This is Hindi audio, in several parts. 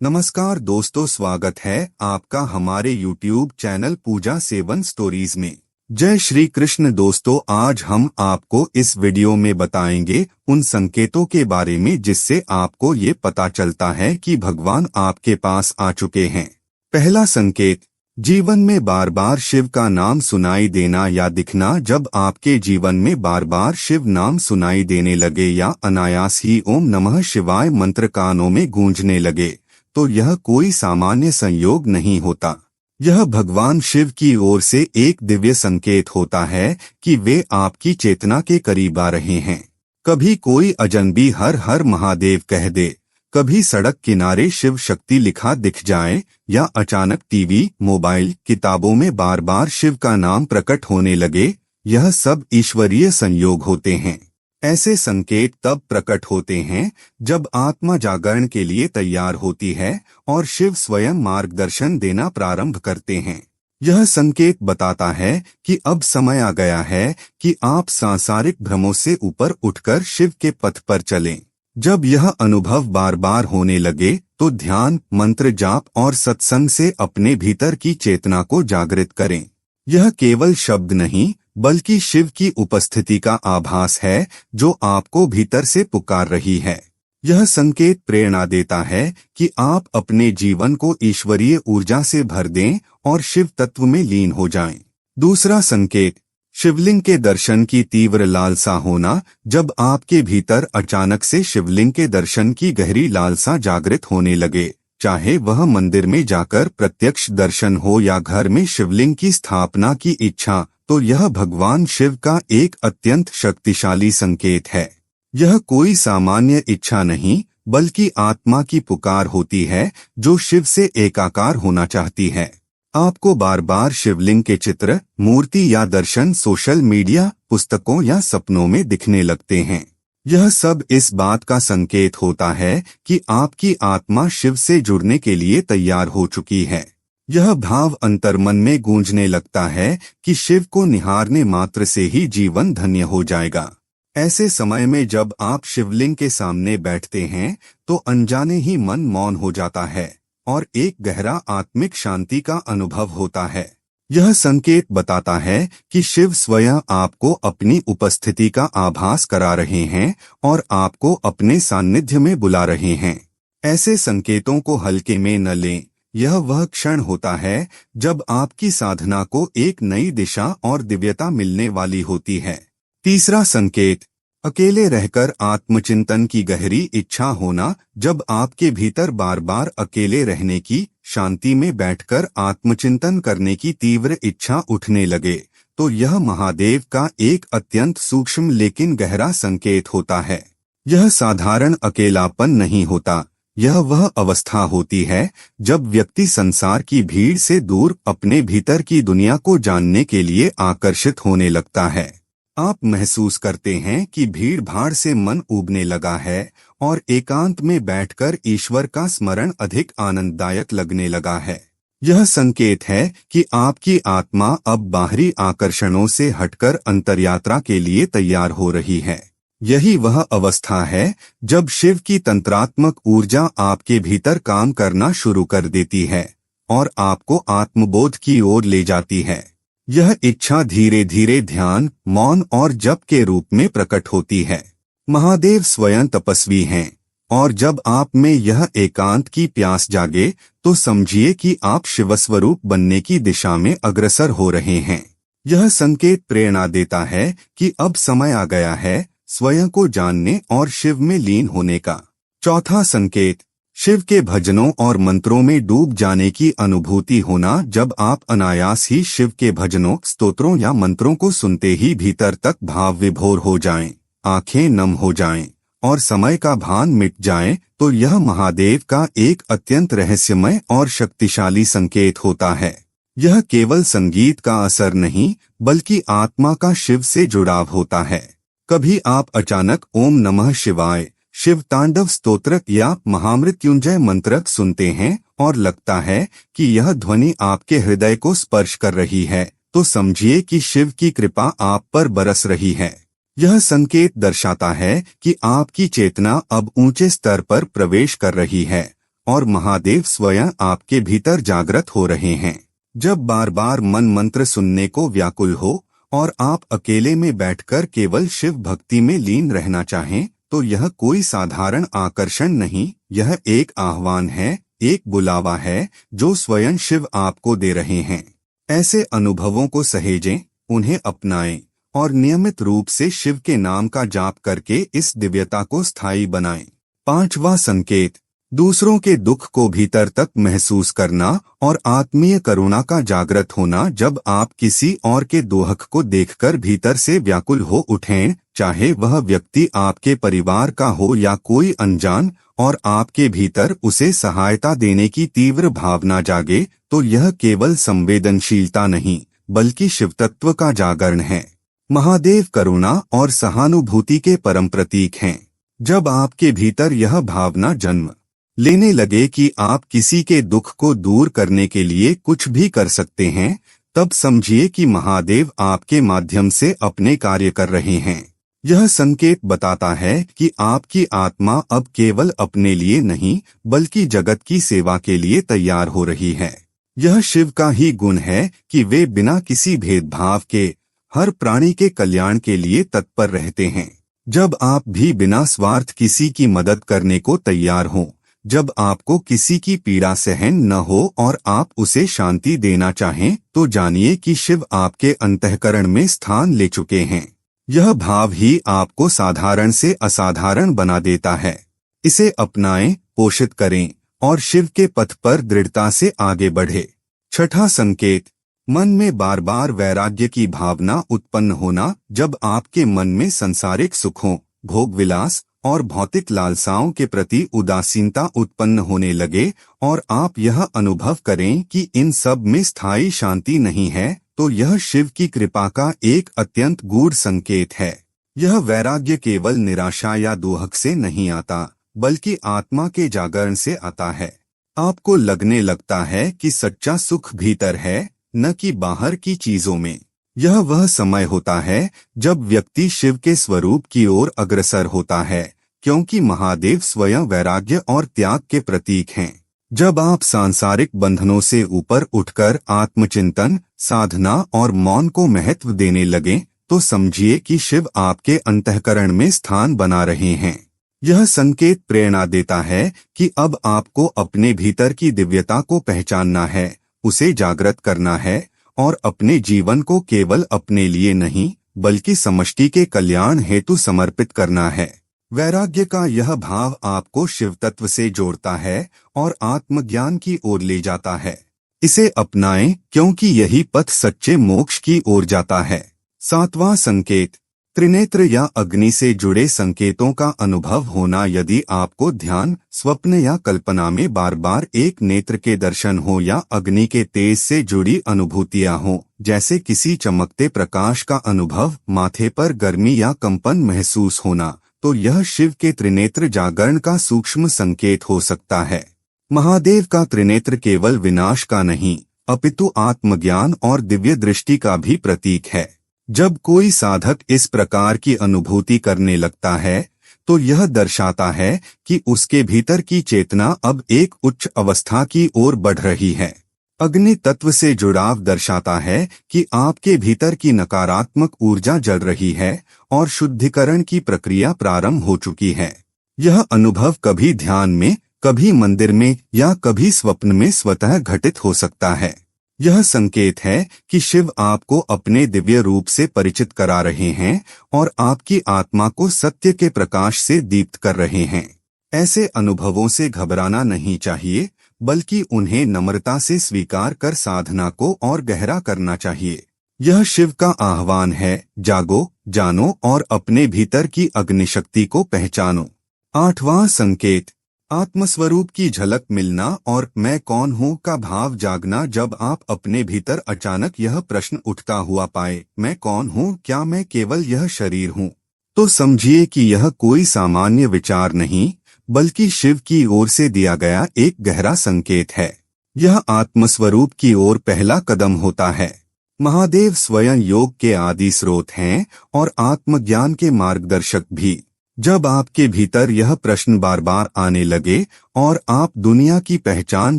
नमस्कार दोस्तों, स्वागत है आपका हमारे YouTube चैनल पूजा सेवन स्टोरीज में। जय श्री कृष्ण दोस्तों, आज हम आपको इस वीडियो में बताएंगे उन संकेतों के बारे में जिससे आपको ये पता चलता है कि भगवान आपके पास आ चुके हैं। पहला संकेत, जीवन में बार बार शिव का नाम सुनाई देना या दिखना। जब आपके जीवन में बार बार शिव नाम सुनाई देने लगे या अनायास ही ओम नमः शिवाय मंत्र कानों में गूंजने लगे तो यह कोई सामान्य संयोग नहीं होता। यह भगवान शिव की ओर से एक दिव्य संकेत होता है कि वे आपकी चेतना के करीब आ रहे हैं। कभी कोई अजनबी हर हर महादेव कह दे, कभी सड़क किनारे शिव शक्ति लिखा दिख जाए या अचानक टीवी, मोबाइल, किताबों में बार बार शिव का नाम प्रकट होने लगे, यह सब ईश्वरीय संयोग होते हैं। ऐसे संकेत तब प्रकट होते हैं जब आत्मा जागरण के लिए तैयार होती है और शिव स्वयं मार्गदर्शन देना प्रारंभ करते हैं। यह संकेत बताता है कि अब समय आ गया है कि आप सांसारिक भ्रमों से ऊपर उठकर शिव के पथ पर चलें। जब यह अनुभव बार बार होने लगे तो ध्यान, मंत्र जाप और सत्संग से अपने भीतर की चेतना को जागृत करें। यह केवल शब्द नहीं बल्कि शिव की उपस्थिति का आभास है जो आपको भीतर से पुकार रही है। यह संकेत प्रेरणा देता है कि आप अपने जीवन को ईश्वरीय ऊर्जा से भर दें और शिव तत्व में लीन हो जाएं। दूसरा संकेत, शिवलिंग के दर्शन की तीव्र लालसा होना। जब आपके भीतर अचानक से शिवलिंग के दर्शन की गहरी लालसा जागृत होने लगे, चाहे वह मंदिर में जाकर प्रत्यक्ष दर्शन हो या घर में शिवलिंग की स्थापना की इच्छा, तो यह भगवान शिव का एक अत्यंत शक्तिशाली संकेत है। यह कोई सामान्य इच्छा नहीं बल्कि आत्मा की पुकार होती है जो शिव से एकाकार होना चाहती है। आपको बार बार शिवलिंग के चित्र, मूर्ति या दर्शन सोशल मीडिया, पुस्तकों या सपनों में दिखने लगते हैं। यह सब इस बात का संकेत होता है कि आपकी आत्मा शिव से जुड़ने के लिए तैयार हो चुकी है। यह भाव अंतर्मन में गूंजने लगता है कि शिव को निहारने मात्र से ही जीवन धन्य हो जाएगा। ऐसे समय में जब आप शिवलिंग के सामने बैठते हैं तो अनजाने ही मन मौन हो जाता है और एक गहरा आत्मिक शांति का अनुभव होता है। यह संकेत बताता है कि शिव स्वयं आपको अपनी उपस्थिति का आभास करा रहे हैं और आपको अपने सानिध्य में बुला रहे हैं। ऐसे संकेतों को हल्के में न लें। यह वह क्षण होता है जब आपकी साधना को एक नई दिशा और दिव्यता मिलने वाली होती है। तीसरा संकेत, अकेले रहकर आत्मचिंतन की गहरी इच्छा होना। जब आपके भीतर बार बार अकेले रहने की, शांति में बैठकर आत्मचिंतन करने की तीव्र इच्छा उठने लगे तो यह महादेव का एक अत्यंत सूक्ष्म लेकिन गहरा संकेत होता है। यह साधारण अकेलापन नहीं होता, यह वह अवस्था होती है जब व्यक्ति संसार की भीड़ से दूर अपने भीतर की दुनिया को जानने के लिए आकर्षित होने लगता है। आप महसूस करते हैं कि भीड़ भाड़ से मन ऊबने लगा है और एकांत में बैठकर ईश्वर का स्मरण अधिक आनंददायक लगने लगा है। यह संकेत है कि आपकी आत्मा अब बाहरी आकर्षणों से हटकर अंतर्यात्रा के लिए तैयार हो रही है। यही वह अवस्था है जब शिव की तंत्रात्मक ऊर्जा आपके भीतर काम करना शुरू कर देती है और आपको आत्मबोध की ओर ले जाती है। यह इच्छा धीरे धीरे ध्यान, मौन और जप के रूप में प्रकट होती है। महादेव स्वयं तपस्वी हैं और जब आप में यह एकांत की प्यास जागे तो समझिए कि आप शिवस्वरूप बनने की दिशा में अग्रसर हो रहे हैं। यह संकेत प्रेरणा देता है कि अब समय आ गया है स्वयं को जानने और शिव में लीन होने का। चौथा संकेत, शिव के भजनों और मंत्रों में डूब जाने की अनुभूति होना। जब आप अनायास ही शिव के भजनों, स्तोत्रों या मंत्रों को सुनते ही भीतर तक भाव विभोर हो जाएं, आंखें नम हो जाएं और समय का भान मिट जाए तो यह महादेव का एक अत्यंत रहस्यमय और शक्तिशाली संकेत होता है। यह केवल संगीत का असर नहीं बल्कि आत्मा का शिव से जुड़ाव होता है। कभी आप अचानक ओम नमः शिवाय, शिव तांडव स्तोत्र या महामृत्युंजय मंत्र सुनते हैं और लगता है कि यह ध्वनि आपके हृदय को स्पर्श कर रही है, तो समझिए कि शिव की कृपा आप पर बरस रही है। यह संकेत दर्शाता है कि आपकी चेतना अब ऊंचे स्तर पर प्रवेश कर रही है और महादेव स्वयं आपके भीतर जागृत हो रहे हैं। जब बार बार मन मंत्र सुनने को व्याकुल हो और आप अकेले में बैठकर केवल शिव भक्ति में लीन रहना चाहें, तो यह कोई साधारण आकर्षण नहीं, यह एक आह्वान है, एक बुलावा है जो स्वयं शिव आपको दे रहे हैं। ऐसे अनुभवों को सहेजें, उन्हें अपनाएं और नियमित रूप से शिव के नाम का जाप करके इस दिव्यता को स्थायी बनाएं। 5वां संकेत, दूसरों के दुख को भीतर तक महसूस करना और आत्मीय करुणा का जागृत होना। जब आप किसी और के दुख को देखकर भीतर से व्याकुल हो उठें, चाहे वह व्यक्ति आपके परिवार का हो या कोई अनजान, और आपके भीतर उसे सहायता देने की तीव्र भावना जागे, तो यह केवल संवेदनशीलता नहीं बल्कि शिवतत्व का जागरण है। महादेव करुणा और सहानुभूति के परम प्रतीक हैं। जब आपके भीतर यह भावना जन्म लेने लगे कि आप किसी के दुख को दूर करने के लिए कुछ भी कर सकते हैं, तब समझिए कि महादेव आपके माध्यम से अपने कार्य कर रहे हैं। यह संकेत बताता है कि आपकी आत्मा अब केवल अपने लिए नहीं बल्कि जगत की सेवा के लिए तैयार हो रही है। यह शिव का ही गुण है कि वे बिना किसी भेदभाव के हर प्राणी के कल्याण के लिए तत्पर रहते हैं। जब आप भी बिना स्वार्थ किसी की मदद करने को तैयार हों, जब आपको किसी की पीड़ा सहन न हो और आप उसे शांति देना चाहें, तो जानिए कि शिव आपके अंतःकरण में स्थान ले चुके हैं। यह भाव ही आपको साधारण से असाधारण बना देता है। इसे अपनाएं, पोषित करें और शिव के पथ पर दृढ़ता से आगे बढ़े। 6वां संकेत, मन में बार बार वैराग्य की भावना उत्पन्न होना। जब आपके मन में सांसारिक सुखों, भोग विलास और भौतिक लालसाओं के प्रति उदासीनता उत्पन्न होने लगे और आप यह अनुभव करें कि इन सब में स्थायी शांति नहीं है, तो यह शिव की कृपा का एक अत्यंत गूढ़ संकेत है। यह वैराग्य केवल निराशा या दुख से नहीं आता बल्कि आत्मा के जागरण से आता है। आपको लगने लगता है कि सच्चा सुख भीतर है, न कि बाहर की चीजों में। यह वह समय होता है जब व्यक्ति शिव के स्वरूप की ओर अग्रसर होता है, क्योंकि महादेव स्वयं वैराग्य और त्याग के प्रतीक हैं। जब आप सांसारिक बंधनों से ऊपर उठकर आत्मचिंतन, साधना और मौन को महत्व देने लगें, तो समझिए कि शिव आपके अंतःकरण में स्थान बना रहे हैं। यह संकेत प्रेरणा देता है कि अब आपको अपने भीतर की दिव्यता को पहचानना है, उसे जागृत करना है और अपने जीवन को केवल अपने लिए नहीं बल्कि समष्टि के कल्याण हेतु समर्पित करना है। वैराग्य का यह भाव आपको शिव तत्व से जोड़ता है और आत्मज्ञान की ओर ले जाता है। इसे अपनाएं, क्योंकि यही पथ सच्चे मोक्ष की ओर जाता है। 7वां संकेत, त्रिनेत्र या अग्नि से जुड़े संकेतों का अनुभव होना। यदि आपको ध्यान, स्वप्न या कल्पना में बार बार एक नेत्र के दर्शन हो या अग्नि के तेज से जुड़ी अनुभूतियां हो, जैसे किसी चमकते प्रकाश का अनुभव, माथे पर गर्मी या कंपन महसूस होना, तो यह शिव के त्रिनेत्र जागरण का सूक्ष्म संकेत हो सकता है। महादेव का त्रिनेत्र केवल विनाश का नहीं अपितु आत्मज्ञान और दिव्य दृष्टि का भी प्रतीक है। जब कोई साधक इस प्रकार की अनुभूति करने लगता है, तो यह दर्शाता है कि उसके भीतर की चेतना अब एक उच्च अवस्था की ओर बढ़ रही है। अग्नि तत्व से जुड़ाव दर्शाता है कि आपके भीतर की नकारात्मक ऊर्जा जल रही है और शुद्धिकरण की प्रक्रिया प्रारंभ हो चुकी है। यह अनुभव कभी ध्यान में, कभी मंदिर में या कभी स्वप्न में स्वतः घटित हो सकता है। यह संकेत है कि शिव आपको अपने दिव्य रूप से परिचित करा रहे हैं और आपकी आत्मा को सत्य के प्रकाश से दीप्त कर रहे हैं। ऐसे अनुभवों से घबराना नहीं चाहिए, बल्कि उन्हें नम्रता से स्वीकार कर साधना को और गहरा करना चाहिए। यह शिव का आह्वान है, जागो, जानो और अपने भीतर की अग्निशक्ति को पहचानो। 8वां संकेत, आत्मस्वरूप की झलक मिलना और मैं कौन हूँ का भाव जागना। जब आप अपने भीतर अचानक यह प्रश्न उठता हुआ पाए, मैं कौन हूँ, क्या मैं केवल यह शरीर हूँ, तो समझिए कि यह कोई सामान्य विचार नहीं बल्कि शिव की ओर से दिया गया एक गहरा संकेत है। यह आत्मस्वरूप की ओर पहला कदम होता है। महादेव स्वयं योग के आदि स्रोत हैं और आत्मज्ञान के मार्गदर्शक भी। जब आपके भीतर यह प्रश्न बार बार आने लगे और आप दुनिया की पहचान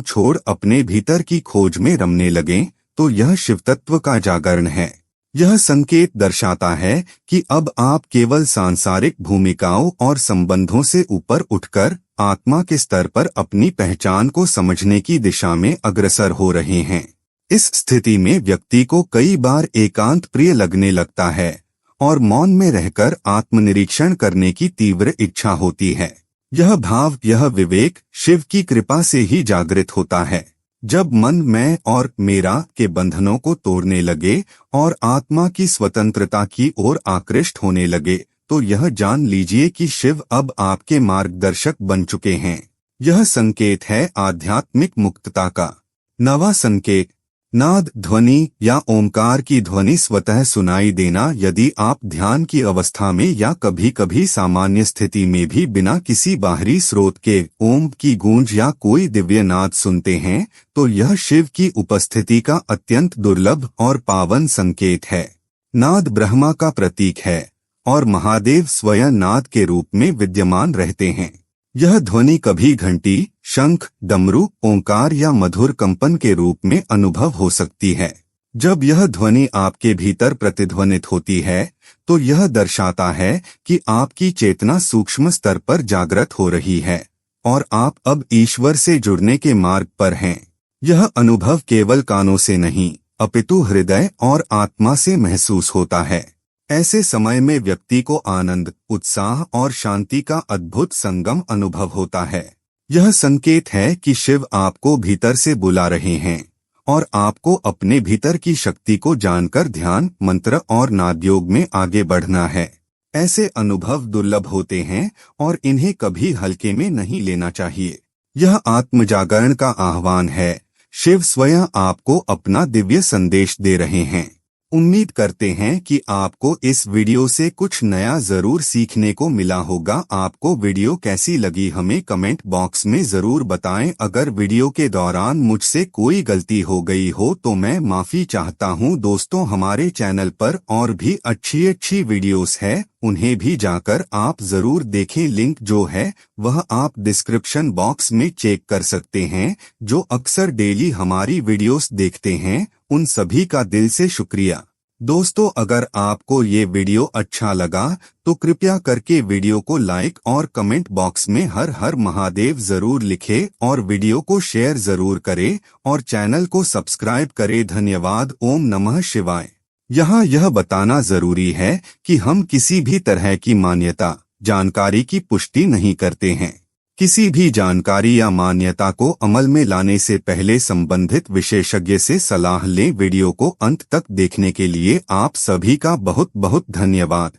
छोड़ अपने भीतर की खोज में रमने लगें, तो यह शिव तत्व का जागरण है। यह संकेत दर्शाता है कि अब आप केवल सांसारिक भूमिकाओं और संबंधों से ऊपर उठकर आत्मा के स्तर पर अपनी पहचान को समझने की दिशा में अग्रसर हो रहे हैं। इस स्थिति में व्यक्ति को कई बार एकांत प्रिय लगने लगता है और मौन में रहकर आत्मनिरीक्षण करने की तीव्र इच्छा होती है। यह भाव, यह विवेक शिव की कृपा से ही जागृत होता है। जब मन मैं और मेरा के बंधनों को तोड़ने लगे और आत्मा की स्वतंत्रता की ओर आकृष्ट होने लगे, तो यह जान लीजिए कि शिव अब आपके मार्गदर्शक बन चुके हैं। यह संकेत है आध्यात्मिक मुक्तता का। नवा संकेत, नाद ध्वनि या ओमकार की ध्वनि स्वतः सुनाई देना। यदि आप ध्यान की अवस्था में या कभी कभी सामान्य स्थिति में भी बिना किसी बाहरी स्रोत के ओम की गूंज या कोई दिव्य नाद सुनते हैं, तो यह शिव की उपस्थिति का अत्यंत दुर्लभ और पावन संकेत है। नाद ब्रह्मा का प्रतीक है और महादेव स्वयं नाद के रूप में विद्यमान रहते हैं। यह ध्वनि कभी घंटी, शंख, डमरू, ओंकार या मधुर कंपन के रूप में अनुभव हो सकती है। जब यह ध्वनि आपके भीतर प्रतिध्वनित होती है, तो यह दर्शाता है कि आपकी चेतना सूक्ष्म स्तर पर जागृत हो रही है और आप अब ईश्वर से जुड़ने के मार्ग पर हैं। यह अनुभव केवल कानों से नहीं, अपितु हृदय और आत्मा से महसूस होता है। ऐसे समय में व्यक्ति को आनंद, उत्साह और शांति का अद्भुत संगम अनुभव होता है। यह संकेत है कि शिव आपको भीतर से बुला रहे हैं और आपको अपने भीतर की शक्ति को जानकर ध्यान, मंत्र और नादयोग में आगे बढ़ना है। ऐसे अनुभव दुर्लभ होते हैं और इन्हें कभी हल्के में नहीं लेना चाहिए। यह आत्मजागरण का आह्वान है। शिव स्वयं आपको अपना दिव्य संदेश दे रहे हैं। उम्मीद करते हैं कि आपको इस वीडियो से कुछ नया जरूर सीखने को मिला होगा। आपको वीडियो कैसी लगी हमें कमेंट बॉक्स में जरूर बताएं। अगर वीडियो के दौरान मुझसे कोई गलती हो गई हो तो मैं माफी चाहता हूं। दोस्तों, हमारे चैनल पर और भी अच्छी वीडियोस है, उन्हें भी जाकर आप जरूर देखें। लिंक जो है वह आप डिस्क्रिप्शन बॉक्स में चेक कर सकते हैं। जो अक्सर डेली हमारी वीडियोस देखते हैं, उन सभी का दिल से शुक्रिया। दोस्तों, अगर आपको ये वीडियो अच्छा लगा तो कृपया करके वीडियो को लाइक और कमेंट बॉक्स में हर हर महादेव जरूर लिखें और वीडियो को शेयर जरूर करें और चैनल को सब्सक्राइब करें। धन्यवाद। ओम नमः शिवाय। यहाँ यह बताना जरूरी है कि हम किसी भी तरह की मान्यता, जानकारी की पुष्टि नहीं करते हैं। किसी भी जानकारी या मान्यता को अमल में लाने से पहले संबंधित विशेषज्ञ से सलाह लें। वीडियो को अंत तक देखने के लिए आप सभी का बहुत बहुत धन्यवाद।